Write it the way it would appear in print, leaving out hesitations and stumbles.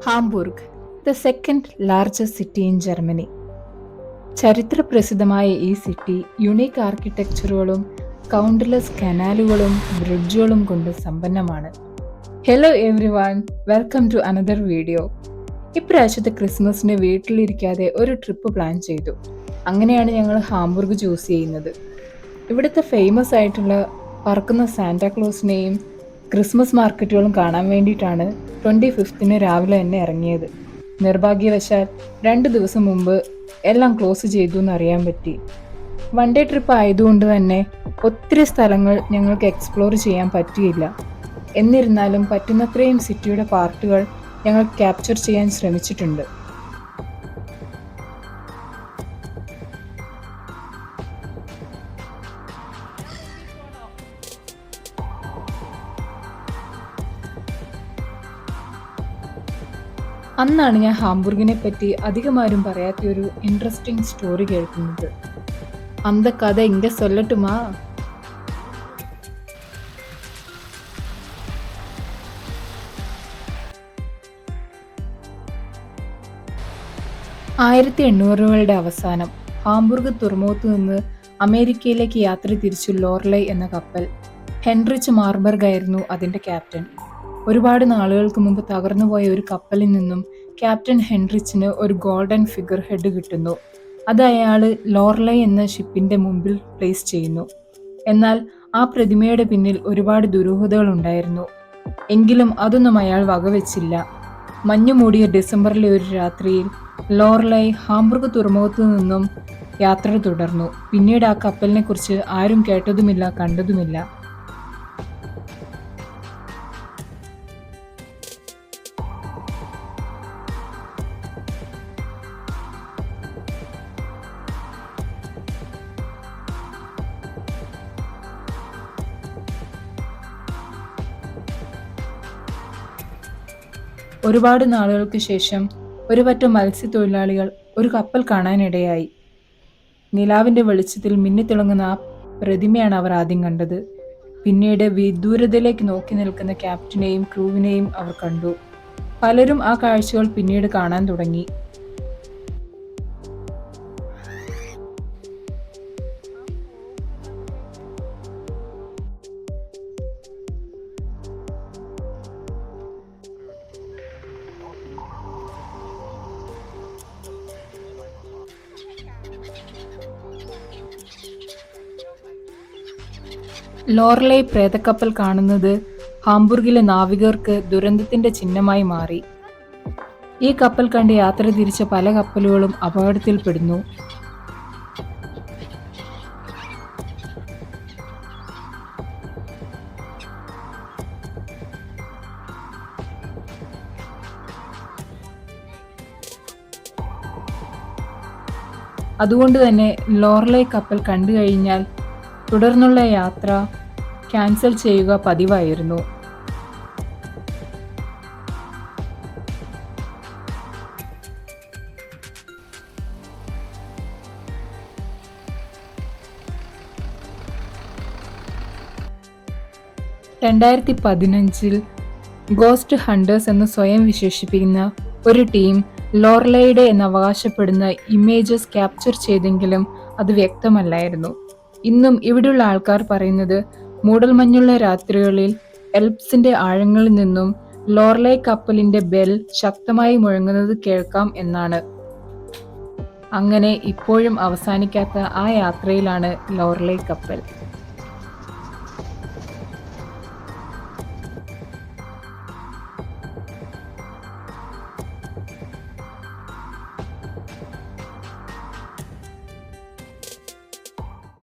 Hamburg, the second largest city in Germany. ചരിത്രപ്രസിദ്ധമായ ഈ city unique ആർക്കിടെക്ചറുകളും കൗണ്ട്ലെസ് കനാലുകളും ബ്രിഡ്ജുകളും കൊണ്ട് സമ്പന്നമാണ്. Hello everyone, welcome to another video. ഇപ്രാവശ്യത്തെ ക്രിസ്മസിന് വീട്ടിലിരിക്കാതെ ഒരു ട്രിപ്പ് പ്ലാൻ ചെയ്തു. അങ്ങനെയാണ് ഞങ്ങൾ ഹാംബുർഗ് ചൂസ് ചെയ്യുന്നത്. ഇവിടുത്തെ ഫേമസ് ആയിട്ടുള്ള പറക്കുന്ന സാന്റാക്ലോസിനെയും ക്രിസ്മസ് മാർക്കറ്റുകളും കാണാൻ വേണ്ടിയിട്ടാണ് 25 രാവിലെ തന്നെ ഇറങ്ങിയത്. നിർഭാഗ്യവശാൽ 2 ദിവസം മുമ്പ് എല്ലാം ക്ലോസ് ചെയ്തു എന്നറിയാൻ പറ്റി. വൺ ഡേ ട്രിപ്പ് ആയതുകൊണ്ട് തന്നെ ഒത്തിരി സ്ഥലങ്ങൾ ഞങ്ങൾക്ക് എക്സ്പ്ലോർ ചെയ്യാൻ പറ്റിയില്ല. എന്നിരുന്നാലും പറ്റുന്നത്രയും സിറ്റിയുടെ പാർട്ടുകൾ ഞങ്ങൾ ക്യാപ്ചർ ചെയ്യാൻ ശ്രമിച്ചിട്ടുണ്ട്. അന്നാണ് ഞാൻ ഹാംബുർഗിനെ പറ്റി അധികമാരും പറയാത്തൊരു ഇൻട്രസ്റ്റിംഗ് സ്റ്റോറി കേൾക്കുന്നത്. അന്ത കഥ ഇങ്ങ സൊല്ലട്ടുമാ? 1800കളുടെ അവസാനം ഹാംബുർഗ് തുറമുഖത്തു നിന്ന് അമേരിക്കയിലേക്ക് യാത്ര തിരിച്ചു ലോർലൈ എന്ന കപ്പൽ. ഹെൻറിച്ച് മാർബർഗ് ആയിരുന്നു അതിൻ്റെ ക്യാപ്റ്റൻ. ഒരുപാട് നാളുകൾക്ക് മുമ്പ് തകർന്നുപോയ ഒരു കപ്പലിൽ നിന്നും ക്യാപ്റ്റൻ ഹെൻറിച്ചിന് ഒരു ഗോൾഡൻ ഫിഗർ ഹെഡ് കിട്ടുന്നു. അത് അയാൾ ലോർലൈ എന്ന ഷിപ്പിന്റെ മുമ്പിൽ പ്ലേസ് ചെയ്യുന്നു. എന്നാൽ ആ പ്രതിമയുടെ പിന്നിൽ ഒരുപാട് ദുരൂഹതകൾ ഉണ്ടായിരുന്നു. എങ്കിലും അതൊന്നും അയാൾ വകവെച്ചില്ല. മഞ്ഞു മൂടിയ ഡിസംബറിലെ ഒരു രാത്രിയിൽ ലോർലൈ ഹാംബുർഗ് തുറമുഖത്തു നിന്നും യാത്ര തുടർന്നു. പിന്നീട് ആ കപ്പലിനെ കുറിച്ച് ആരും കേട്ടതുമില്ല, കണ്ടതുമില്ല. ഒരുപാട് നാളുകൾക്ക് ശേഷം ഒരു പറ്റം മത്സ്യത്തൊഴിലാളികൾ ഒരു കപ്പൽ കാണാനിടയായി. നിലാവിന്റെ വെളിച്ചത്തിൽ മിന്നിത്തിളങ്ങുന്ന ആ പ്രതിമയാണ് അവർ ആദ്യം കണ്ടത്. പിന്നീട് വിദൂരതയിലേക്ക് നോക്കി നിൽക്കുന്ന ക്യാപ്റ്റനെയും ക്രൂവിനെയും അവർ കണ്ടു. പലരും ആ കാഴ്ചകൾ പിന്നീട് കാണാൻ തുടങ്ങി. ലോർലൈ പ്രേതക്കപ്പൽ കാണുന്നത് ഹാംബുർഗിലെ നാവികർക്ക് ദുരന്തത്തിന്റെ ചിഹ്നമായി മാറി. ഈ കപ്പൽ കണ്ട് യാത്ര തിരിച്ച പല കപ്പലുകളും അപകടത്തിൽപ്പെടുന്നു. അതുകൊണ്ട് തന്നെ ലോർലൈ കപ്പൽ കണ്ടു കഴിഞ്ഞാൽ തുടർന്നുള്ള യാത്ര ക്യാൻസൽ ചെയ്യുക പതിവായിരുന്നു. ഗോസ്റ്റ് ഹണ്ടേഴ്സ് എന്ന് സ്വയം വിശേഷിപ്പിക്കുന്ന ഒരു ടീം ലോർലൈയുടെ എന്ന് അവകാശപ്പെടുന്ന ഇമേജസ് ക്യാപ്ചർ ചെയ്തെങ്കിലും അത് വ്യക്തമല്ലായിരുന്നു. ഇന്നും ഇവിടെയുള്ള ആൾക്കാർ പറയുന്നത് മൂടൽമഞ്ഞുള്ള രാത്രികളിൽ എൽപ്സിന്റെ ആഴങ്ങളിൽ നിന്നും ലോർലൈ കപ്പലിന്റെ ബെൽ ശക്തമായി മുഴങ്ങുന്നത് കേൾക്കാം എന്നാണ്. അങ്ങനെ ഇപ്പോഴും അവസാനിക്കാത്ത ആ യാത്രയിലാണ് ലോർലൈ കപ്പൽ.